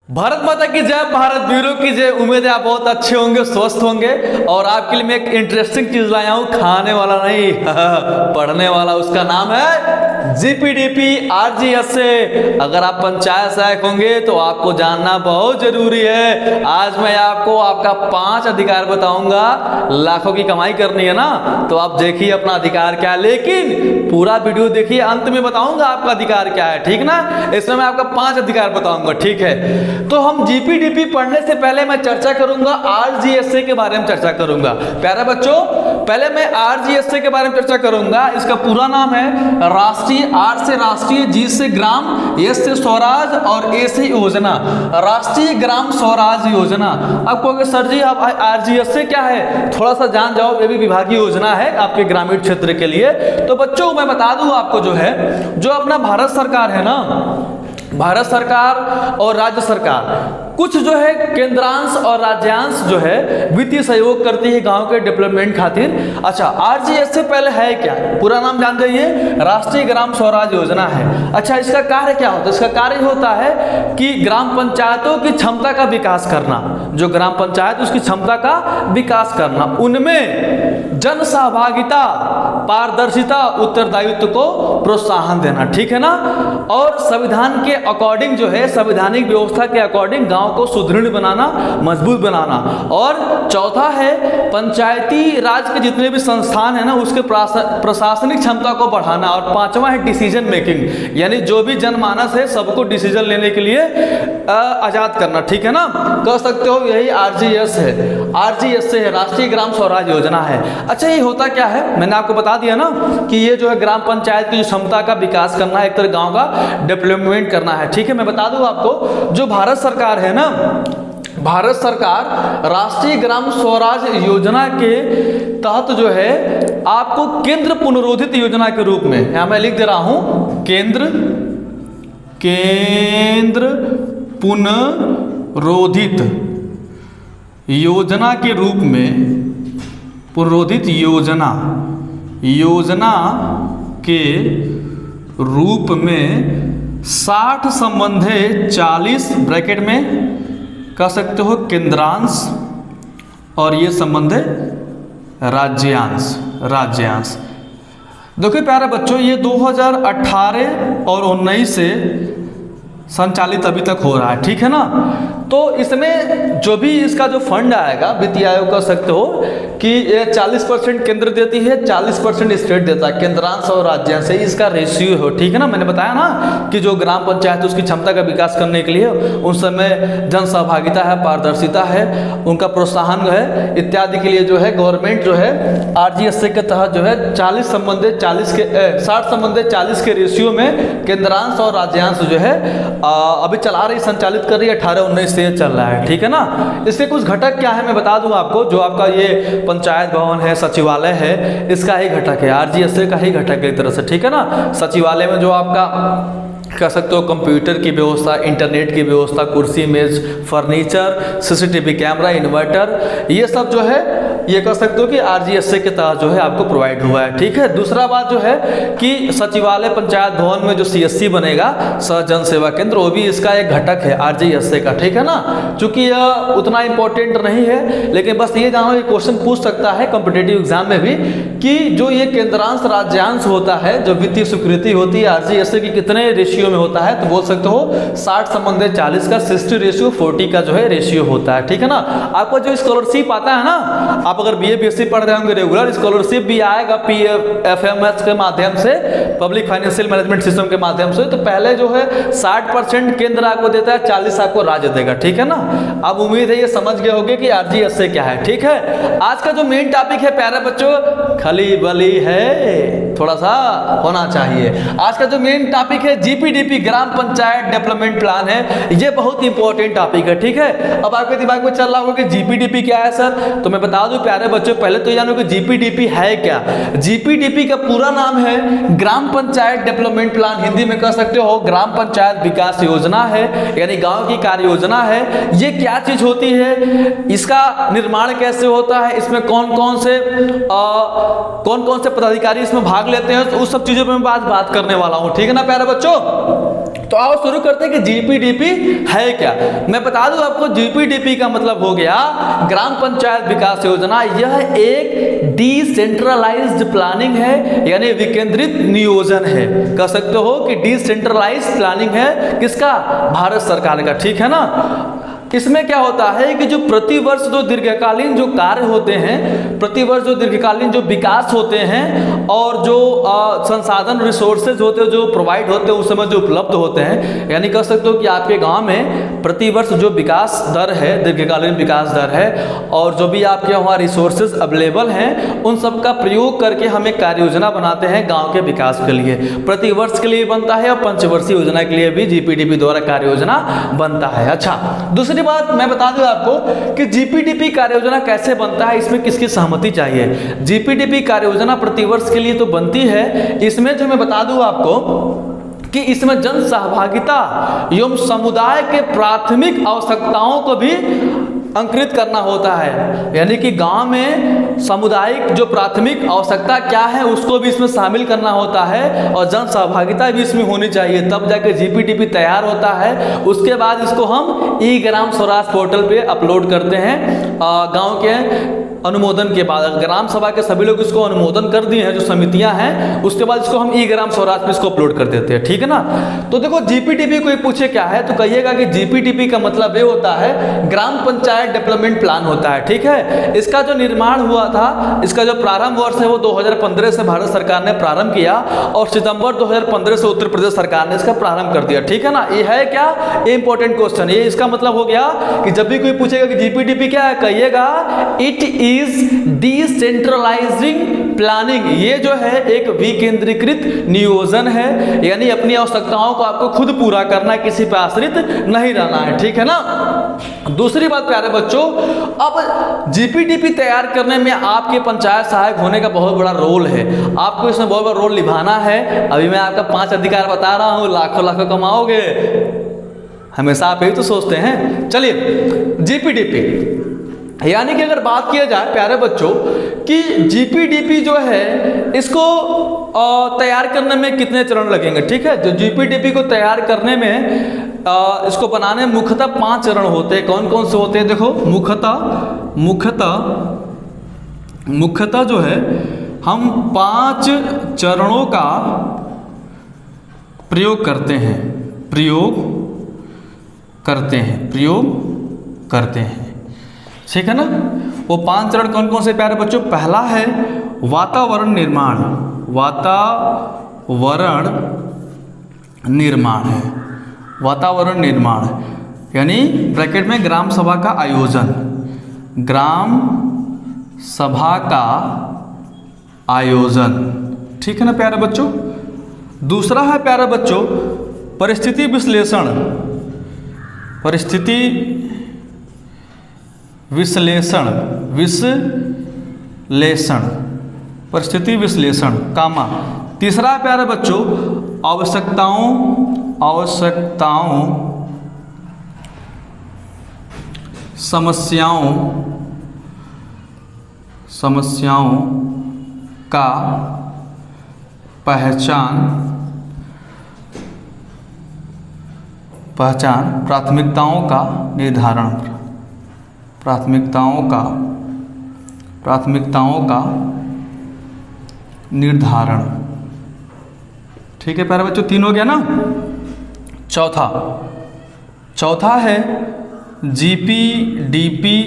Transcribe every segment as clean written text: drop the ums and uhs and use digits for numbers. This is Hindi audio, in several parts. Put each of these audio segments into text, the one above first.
भारत माता की जय, भारत वीरों की जय। उम्मीद है आप बहुत अच्छे होंगे, स्वस्थ होंगे। और आपके लिए मैं एक इंटरेस्टिंग चीज लाया हूं, खाने वाला नहीं पढ़ने वाला। उसका नाम है जीपीडीपी आरजीएस से। अगर आप पंचायत सहायक होंगे तो आपको जानना बहुत जरूरी है। आज मैं आपको आपका 5 अधिकार बताऊंगा। लाखों की कमाई करनी है ना, तो आप देखिए अपना अधिकार क्या है, लेकिन पूरा वीडियो देखिए, अंत में बताऊंगा आपका अधिकार क्या है, ठीक ना। इसमें मैं आपका 5 अधिकार बताऊंगा, ठीक है। तो हम जीपीडीपी पढ़ने से पहले मैं चर्चा करूंगा आरजीएसए के बारे में चर्चा करूंगा। प्यारे बच्चों, पहले मैं आरजीएसए के बारे में चर्चा करूंगा। इसका पूरा नाम है राष्ट्रीय, आर से राष्ट्रीय, जी से ग्राम, एस से स्वराज और ए से योजना। राष्ट्रीय ग्राम स्वराज योजना। अब कहोगे सर जी आप आरजीएसए क्या है, थोड़ा सा जान जाओ। ये भी विभागीय योजना है आपके ग्रामीण क्षेत्र के लिए। तो बच्चों मैं बता दूं आपको, जो है जो अपना भारत सरकार है ना, भारत सरकार और राज्य सरकार कुछ जो है केंद्रांश और राज्यांश जो है वित्तीय सहयोग करती है गांव के डेवलपमेंट खातिर। अच्छा, आरजीएस से पहले है क्या, पूरा नाम जान जाइए, राष्ट्रीय ग्राम स्वराज योजना है। अच्छा, इसका कार्य क्या होता है? इसका कार्य होता है कि ग्राम पंचायतों की क्षमता का विकास करना। जो ग्राम पंचायत उसकी क्षमता का विकास करना, उनमें जन सहभागिता, पारदर्शिता, उत्तरदायित्व को प्रोत्साहन देना, ठीक है ना। और संविधान के अकॉर्डिंग जो है, संवैधानिक व्यवस्था के अकॉर्डिंग गांव को सुदृढ़ बनाना, मजबूत बनाना। और चौथा है पंचायती राज के जितने भी संस्थान है ना, उसके प्रशासनिक क्षमता को बढ़ाना। और पांचवा है डिसीजन मेकिंग, यानी जो भी जनमानस है सबको डिसीजन लेने के लिए आजाद करना, ठीक है ना। कह सकते हो यही आरजीएस है, आरजीएस से है, राष्ट्रीय ग्राम स्वराज योजना है। अच्छा, ये होता क्या है, मैंने आपको बता दिया ना कि ये जो है ग्राम पंचायत की जो क्षमता का विकास करना है, एक तरह गांव का डेवलपमेंट करना है, ठीक है। मैं बता दूं आपको, जो भारत सरकार है ना, भारत सरकार राष्ट्रीय ग्राम स्वराज योजना के तहत जो है आपको केंद्र पुनरोधित योजना के रूप में, यहां मैं लिख दे रहा हूं, केंद्र पुनरोधित योजना के रूप में, पुनरोधित योजना के रूप में 60 संबंधे 40 ब्रैकेट में कह सकते हो केंद्रांश, और ये संबंधे राज्यांश। देखिए प्यारे बच्चों, ये 2018 और 19 से संचालित अभी तक हो रहा है, ठीक है ना। तो इसमें जो भी इसका जो फंड आएगा, वित्तीय आयोग कह सकते हो कि ये 40% केंद्र देती है, 40% स्टेट देता है, केंद्रांश और राज्यांश से इसका रेशियो हो, ठीक है ना। मैंने बताया ना कि जो ग्राम पंचायत उसकी क्षमता का विकास करने के लिए उन समय जन सहभागिता है, पारदर्शिता है, उनका प्रोत्साहन है इत्यादि के लिए जो है गवर्नमेंट जो है आरजीएसए के तहत जो है 60 संबंधे 40 के रेशियो में केंद्रांश और राज्यांश जो है अभी चला रही, संचालित कर रही है। 18-19 से चल रहा है, ठीक है ना। इसके कुछ घटक क्या है मैं बता दूं आपको। जो आपका ये पंचायत भवन है, सचिवालय है, इसका ही घटक है, आरजीएसए का ही घटक है एक तरह से, ठीक है ना। सचिवालय में जो आपका कह सकते हो कंप्यूटर की व्यवस्था, इंटरनेट की व्यवस्था, कुर्सी मेज, फर्नीचर, सीसीटीवी कैमरा, इन्वर्टर, ये सब जो है ये कह सकते हो कि आरजीएसए के तहत जो है आपको प्रोवाइड हुआ है, ठीक है। दूसरा बात जो है कि सचिवालय पंचायत भवन में जो सीएससी बनेगा, सह जन सेवा केंद्र, वो भी इसका एक घटक है आरजीएसए का, ठीक है ना। चूंकि यह उतना इंपॉर्टेंट नहीं है, लेकिन बस ये जानो, ये क्वेश्चन पूछ सकता है कॉम्पिटिटिव एग्जाम में भी कि जो ये केंद्रांश राज्यांश होता है, जो वित्तीय स्वीकृति होती है आरजीएसए की, कितने रेशियो में होता है। तो बोल सकते हो 60 संबंधे 40 का 60:40 का जो है रेशियो होता है, ठीक है ना। आपको जो स्कॉलरशिप आता है ना, आप अगर बीए बीएससी पढ़ रहे होंगे रेगुलर, स्कॉलरशिप भी आएगा पीएफएमएस के माध्यम से, पब्लिक फाइनेंशियल मैनेजमेंट सिस्टम के माध्यम से। तो पहले जो है 60% केंद्र आपको देता है, 40 आपको राज्य देगा, ठीक है ना। अब उम्मीद है ये समझ गए होंगे कि आरजीएसए क्या है, ठीक है। आज का जो मेन टॉपिक है प्यारे बच्चों, खली बली है, थोड़ा सा होना चाहिए। आज का जो मेन टॉपिक है जीपीडीपी, ग्राम पंचायत डेवलपमेंट प्लान है। ये बहुत इंपॉर्टेंट टॉपिक है, ठीक है। अब आपके दिमाग में चल रहा होगा कि जीपीडीपी क्या है सर, तो मैं बता दूं प्यारे बच्चों, पहले तो जानो कि जीपीडीपी है क्या। जीपीडीपी का पूरा नाम है ग्राम पंचायत डेवलपमेंट प्लान, हिंदी में कह सकते हो ग्राम पंचायत विकास योजना है, यानी गांव की कार्य योजना है। ये क्या चीज होती है, इसका निर्माण कैसे होता है, इसमें कौन कौन से पदाधिकारी इसमें भाग लेते हैं, तो उस सब चीजों पर मैं बात करने वाला हूं, ठीक है ना प्यारे बच्चों। तो आओ शुरू करते हैं कि जीपीडीपी है क्या। मैं बता दूं आपको, जीपीडीपी का मतलब हो गया ग्राम पंचायत विकास योजना। यह एक डिसेंट्रलाइज्ड प्लानिंग है, यानी विकेंद्रित नियोजन है। कह सकते हो कि डिसेंट्रलाइज्ड प्लानिंग है किसका, भारत सरकार का, ठीक है ना। इसमें क्या होता है कि जो प्रतिवर्ष जो दीर्घकालीन जो कार्य होते हैं, प्रतिवर्ष जो दीर्घकालीन जो विकास होते हैं और जो संसाधन रिसोर्सेज होते हैं जो प्रोवाइड होते हैं उस समय जो उपलब्ध होते हैं, यानी कह सकते हो कि आपके गांव में प्रतिवर्ष जो विकास दर है, दीर्घकालीन विकास दर है, और जो भी आपके वहाँ रिसोर्सेज अवेलेबल हैं उन सब का प्रयोग करके हम एक कार्य योजना बनाते हैं गाँव के विकास के लिए। प्रतिवर्ष के लिए बनता है और पंचवर्षीय योजना के लिए भी जीपीडीपी द्वारा कार्य योजना बनता है। अच्छा, दूसरी बात मैं बता दूं आपको कि जीपीडीपी कार्य योजना कैसे बनता है, इसमें किसकी सहमति चाहिए। जीपीडीपी कार्य योजना प्रतिवर्ष के लिए तो बनती है, इसमें जो मैं बता दूं आपको कि इसमें जन सहभागिता एवं समुदाय के प्राथमिक आवश्यकताओं को भी अंकुरित करना होता है, यानी कि गांव में सामुदायिक जो प्राथमिक आवश्यकता क्या है उसको भी इसमें शामिल करना होता है और जन सहभागिता भी इसमें होनी चाहिए, तब जाके जीपीडीपी तैयार होता है। उसके बाद इसको हम ई ग्राम स्वराज पोर्टल पे अपलोड करते हैं गांव के अनुमोदन के बाद। ग्राम सभा के सभी लोग इसको अनुमोदन कर दिए हैं, जो समितियां हैं, उसके बाद इसको हम ई ग्राम स्वराज पे इसको अपलोड कर देते हैं, ठीक है ना। तो देखो जीपीडीपी कोई पूछे क्या है तो कहिएगा कि जीपीडीपी का मतलब ये होता है ग्राम पंचायत डेवलपमेंट प्लान होता है, ठीक है। इसका जो निर्माण हुआ था, इसका जो प्रारंभ वर्ष है वो 2015 से भारत सरकार ने प्रारंभ किया और सितंबर 2015 से उत्तर प्रदेश सरकार ने इसका प्रारंभ कर दिया, ठीक है ना। ये है क्या, ये इंपॉर्टेंट क्वेश्चन। ये इसका मतलब हो गया कि जब भी कोई पूछेगा कि जीपीडीपी क्या है, कहिएगा इट इज डिसेंट्रलाइजिंग प्लानिंग। ये जो है एक विकेंद्रीकृत नियोजन है, यानी अपनी आवश्यकताओं को आपको खुद पूरा करना है, किसी पर आश्रित नहीं रहना है, ठीक है ना। दूसरी बात प्यारे बच्चों, अब जीपीडीपी तैयार करने में आपके पंचायत सहायक होने का बहुत बड़ा रोल है, आपको इसमें बहुत बड़ा रोल निभाना है। अभी मैं आपका 5 अधिकार बता रहा हूं, लाखों लाखों कमाओगे, हमेशा आप यही तो सोचते हैं। चलिए जीपीडीपी, यानी कि अगर बात किया जाए प्यारे बच्चों कि जीपीडीपी जो है इसको तैयार करने में कितने चरण लगेंगे, ठीक है। जो जीपीडीपी को तैयार करने में इसको बनाने में मुख्यतः 5 चरण होते हैं। कौन कौन से होते हैं, देखो मुख्यतः जो है हम 5 चरणों का प्रयोग करते हैं, ठीक है ना। वो 5 चरण कौन कौन से प्यारे बच्चों, पहला है वातावरण निर्माण, यानी ब्रैकेट में ग्राम सभा का आयोजन, ठीक है ना प्यारे बच्चों। दूसरा है प्यारे बच्चों परिस्थिति विश्लेषण, कामा। तीसरा है प्यारे बच्चों आवश्यकताओं समस्याओं का पहचान, प्राथमिकताओं का निर्धारण, ठीक है प्यारे बच्चों। 3 हो गया ना। चौथा है जीपीडीपी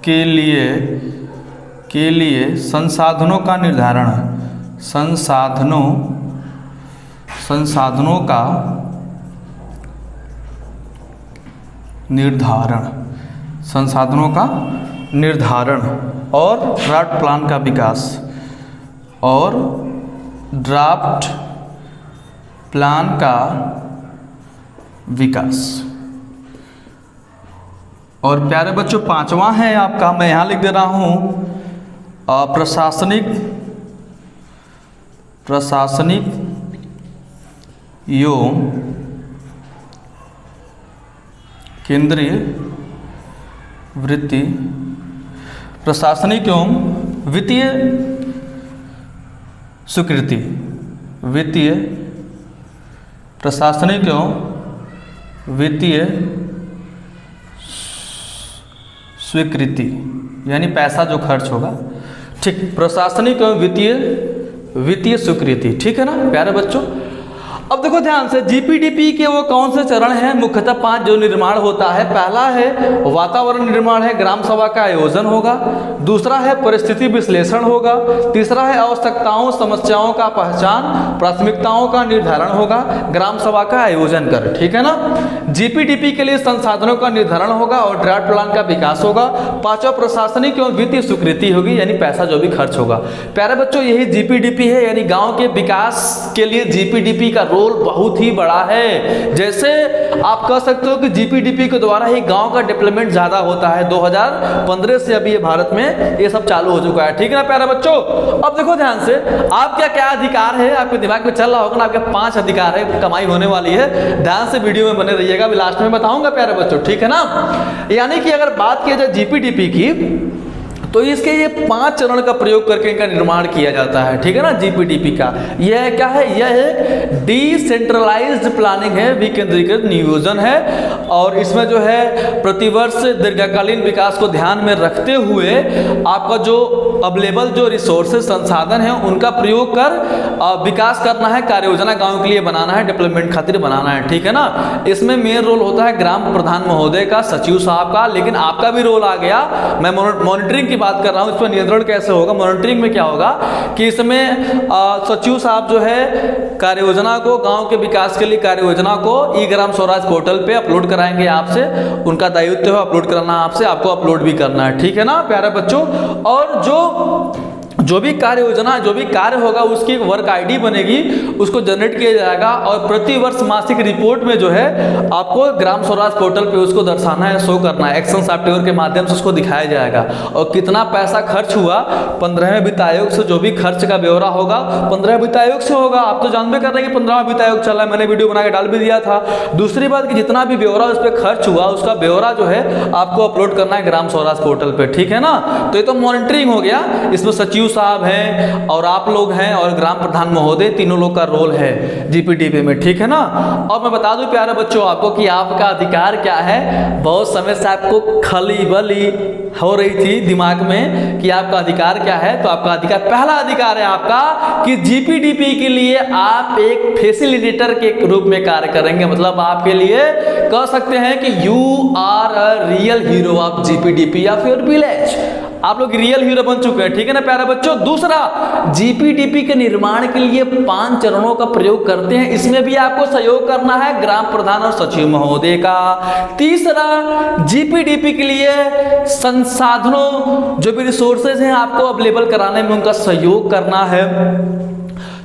के लिए संसाधनों का निर्धारण, संसाधनों का निर्धारण और ड्राफ्ट प्लान का विकास, और प्यारे बच्चों 5वां है आपका, मैं यहाँ लिख दे रहा हूँ प्रशासनिक एवं केंद्रीय वित्तीय, प्रशासनिक एवं वित्तीय स्वीकृति, वित्तीय प्रशासनिक एवं वित्तीय स्वीकृति, यानी पैसा जो खर्च होगा, ठीक, प्रशासनिक एवं वित्तीय स्वीकृति, ठीक है ना प्यारे बच्चों। अब देखो ध्यान से, जीपीडीपी के वो कौन से चरण हैं, मुख्यतः 5 जो निर्माण होता है। पहला है वातावरण निर्माण है, ग्राम सभा का आयोजन होगा। दूसरा है परिस्थिति विश्लेषण होगा। तीसरा है आवश्यकताओं समस्याओं का पहचान, प्राथमिकताओं का निर्धारण होगा, ग्राम सभा का आयोजन कर, ठीक है ना। जीपीडीपी के लिए संसाधनों का निर्धारण होगा और ड्राफ्ट प्लान का विकास होगा। पांचवा प्रशासनिक एवं वित्तीय स्वीकृति होगी, यानी पैसा जो भी खर्च होगा। प्यारे बच्चों यही जीपीडीपी है, यानी गांव के विकास के लिए जीपीडीपी का रोल बहुत ही बड़ा है। जैसे आप कह सकते हो कि जीपीडीपी के द्वारा ही गांव का डेवलपमेंट ज्यादा होता है। 2015 से अभी ये भारत में ये सब चालू हो चुका है, ठीक है ना प्यारे बच्चों। अब देखो ध्यान से, आपका क्या अधिकार है, आपके दिमाग में चल रहा होगा ना, आपके 5 अधिकार है, कमाई होने वाली है। ध्यान से वीडियो में बने रहिएगा, अभी लास्ट में बताऊंगा प्यारे बच्चों, ठीक है ना। यानी कि अगर बात की जाए जीपीडीपी की, तो इसके ये 5 चरण का प्रयोग करके इनका निर्माण किया जाता है, ठीक है ना। जीपीडीपी का यह क्या है, यह एक डिसेंट्रलाइज्ड प्लानिंग है, विकेंद्रीकृत नियोजन है। और इसमें जो है प्रतिवर्ष दीर्घकालीन विकास को ध्यान में रखते हुए आपका जो अवेलेबल जो रिसोर्सेज संसाधन है उनका प्रयोग कर विकास करना है, कार्य योजना गाँव के लिए बनाना है, डेवलपमेंट खातिर बनाना है, ठीक है ना। इसमें मेन रोल होता है ग्राम प्रधान महोदय का, सचिव साहब का, लेकिन आपका भी रोल आ गया। मैं मॉनिटरिंग की बात कर रहा हूं, इस पर नियंत्रण कैसे होगा। मॉनिटरिंग में क्या होगा कि इसमें सचिव साहब जो है कार्य योजना को, गांव के विकास के लिए कार्य योजना को ई ग्राम स्वराज पोर्टल पे अपलोड कराएंगे आपसे, उनका दायित्व है अपलोड कराना आपसे, आपको अपलोड भी करना है, ठीक है ना प्यारे बच्चों। और जो भी कार्य योजना, जो भी कार्य होगा उसकी एक वर्क आईडी बनेगी, उसको जनरेट किया जाएगा और प्रति वर्ष मासिक रिपोर्ट में जो है आपको ग्राम स्वराज पोर्टल पे उसको दर्शाना है, शो करना है, एक्शन सॉफ्टवेयर के माध्यम से उसको दिखाया जाएगा। और कितना पैसा खर्च हुआ 15वें वित्त आयोग से, जो भी खर्च का ब्यौरा होगा 15वें वित्त आयोग से होगा। आप तो जानते कर रहे हैं कि 15वां वित्त आयोग चल रहा है, मैंने वीडियो बना के डाल भी दिया था। दूसरी बात कि जितना भी ब्यौरा उस पर खर्च हुआ उसका ब्यौरा जो है आपको अपलोड करना है ग्राम स्वराज पोर्टल पे, ठीक है ना। तो ये तो मॉनिटरिंग हो गया, इसमें सचिव साहब हैं और आप लोग हैं और ग्राम प्रधान महोदय, तीनों लोग का रोल है जीपीडीपी में, ठीक है ना। और मैं बता दूं प्यारे बच्चों आपको कि आपका अधिकार क्या है। बहुत समय से आपको खली बली हो रही थी दिमाग में कि आपका अधिकार क्या है, तो आपका अधिकार, पहला अधिकार है आपका कि जीपीडीपी के लिए आप एक फैसिलिटेटर के रूप में कार्य करेंगे। मतलब आपके लिए कह सकते हैं कि you are a real hero of GPDP of your village. आप लोग रियल हीरो बन चुके हैं, ठीक है ना प्यारे बच्चों। दूसरा, जीपीडीपी के निर्माण के लिए 5 चरणों का प्रयोग करते हैं, इसमें भी आपको सहयोग करना है ग्राम प्रधान और सचिव महोदय का। तीसरा, जीपीडीपी के लिए संसाधनों जो भी रिसोर्सेज हैं आपको अवेलेबल कराने में उनका सहयोग करना है।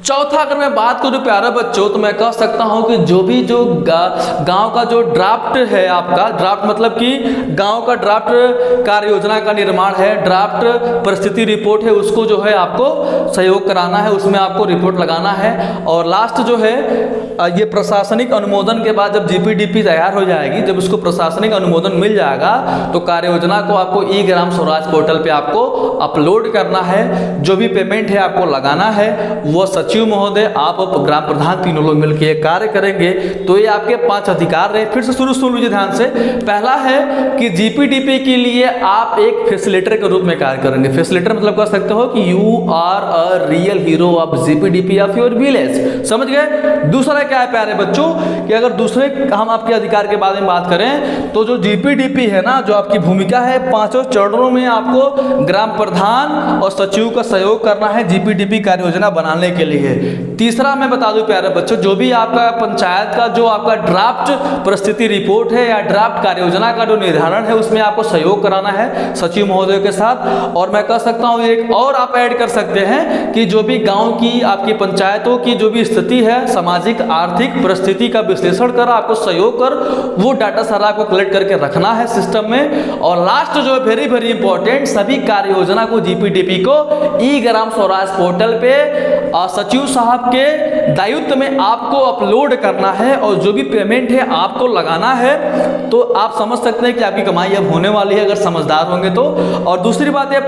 चौथा, अगर मैं बात करूं प्यारे बच्चों तो मैं कह सकता हूं कि जो गांव का जो ड्राफ्ट है आपका, ड्राफ्ट मतलब कि गांव का ड्राफ्ट कार्य योजना का निर्माण है, ड्राफ्ट परिस्थिति रिपोर्ट है, उसको जो है आपको सहयोग कराना है, उसमें आपको रिपोर्ट लगाना है। और लास्ट जो है ये प्रशासनिक अनुमोदन के बाद जब जीपीडीपी तैयार हो जाएगी, जब उसको प्रशासनिक अनुमोदन मिल जाएगा तो कार्य योजना को आपको ई ग्राम स्वराज पोर्टल पे आपको अपलोड करना है। जो भी पेमेंट है आपको लगाना है, वो सचिव महोदय, आप ग्राम प्रधान, तीनों लोग मिलकर ये कार्य करेंगे। तो ये आपके 5 अधिकार रहे। फिर से शुरू सुन लीजिए ध्यान से। पहला है कि जीपीडीपी के लिए आप एक फैसिलिटेटर के रूप में कार्य करेंगे। फैसिलिटेटर मतलब कह सकते हो कि you are a real hero of GPDP of your village, समझ गए। दूसरा क्या है प्यारे बच्चों कि अगर दूसरे हम आपके अधिकार के बारे में बात करें तो जो जीपीडीपी है ना, जो आपकी भूमिका है 5 चरणों में आपको ग्राम प्रधान और सचिव का सहयोग करना है जीपीडीपी कार्य योजना बनाने के लिए। तीसरा मैं बता दूं प्यारे बच्चों, जो भी आपका पंचायत का जो आपका ड्राफ्ट परिस्थिति रिपोर्ट है या ड्राफ्ट कार्य योजना का जो निर्धारण है उसमें आपको सहयोग कराना है सचिव महोदय के साथ। और मैं कह सकता हूं एक और आप ऐड कर सकते हैं कि जो भी गांव की आपकी पंचायतों की जो भी स्थिति है, सामाजिक आर्थिक परिस्थिति का विश्लेषण कर आपको सहयोग कर वो डाटा सारा आपको कलेक्ट करके रखना है सिस्टम में। और लास्ट जो है वेरी वेरी इंपॉर्टेंट, सभी कार्य योजना को जीपीडीपी को ई ग्राम स्वराज पोर्टल पे सचिव साहब के दायित्व में आपको अपलोड करना है और जो भी पेमेंट है आपको लगाना है, तो आप समझ सकते हैं कि आपकी कमाई अब होने वाली है अगर समझदार होंगे तो। और दूसरी बात है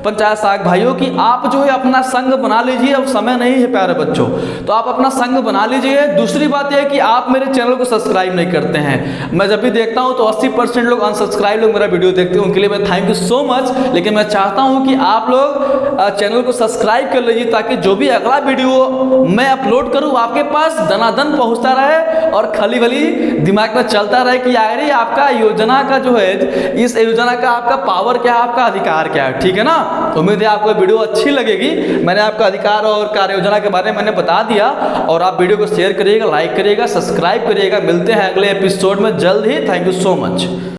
पंचायत सहायक भाइयों की, आप जो है अपना संघ बना लीजिए, अब समय नहीं है प्यारे बच्चों, तो आप अपना संघ बना लीजिए। दूसरी बात यह है कि आप मेरे चैनल को सब्सक्राइब नहीं करते हैं, मैं जब भी देखता हूं तो 80% लोग अनसब्सक्राइब लोग मेरा वीडियो देखते हैं, उनके लिए मैं थैंक यू सो मच। लेकिन मैं चाहता हूं कि आप लोग चैनल को सब्सक्राइब कर लीजिए ताकि जो भी अगला वीडियो मैं अपलोड करूं आपके पास दनादन पहुंचता रहे और खली खली दिमाग में चलता रहे कि यार ये आपका योजना का जो है, इस योजना का आपका पावर क्या है, आपका अधिकार क्या है। ठीक है ना, उम्मीद है आपको वीडियो अच्छी लगेगी। मैंने आपका अधिकार और कार्य योजना के बारे में मैंने बता दिया, और आप वीडियो को शेयर करिएगा, लाइक करिएगा, सब्सक्राइब करिएगा। मिलते हैं अगले एपिसोड में जल्द ही। Thank you so much.